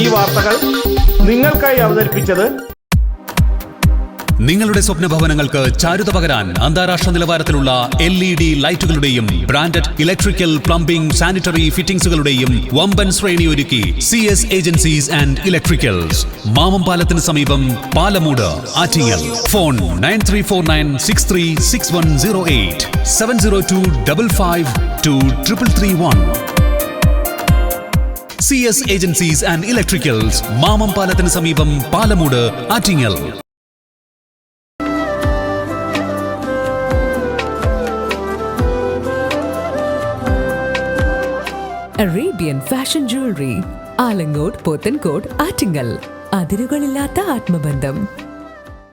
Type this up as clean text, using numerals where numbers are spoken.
ഈ വാർത്തകൾ നിങ്ങൾക്കായി അവതരിപ്പിച്ചത് നിങ്ങളുടെ സ്വപ്ന ഭവനങ്ങൾക്ക് ചാരുത പകരാൻ അന്താരാഷ്ട്ര നിലവാരത്തിലുള്ള LED ലൈറ്റുകളുടെയും ബ്രാൻഡഡ് ഇലക്ട്രിക്കൽ, പ്ലംബിംഗ്, സാനിറ്ററി ഫിറ്റിംഗ്സുകളുടെയും വമ്പൻ ശ്രേണി ഒരുക്കി CS agencies and electricals. Mamam പാലത്തിന് സമീപം, Palamood, Attingal. Phone 9349636108 702552331. CS agencies and electricals, Mamam പാലത്തിന് സമീപം, Palamood, Attingal. Arabian Fashion Jewelry, Alangode, Pothencode, Attingal. അതിരുകളില്ലാത്ത ആത്മബന്ധം.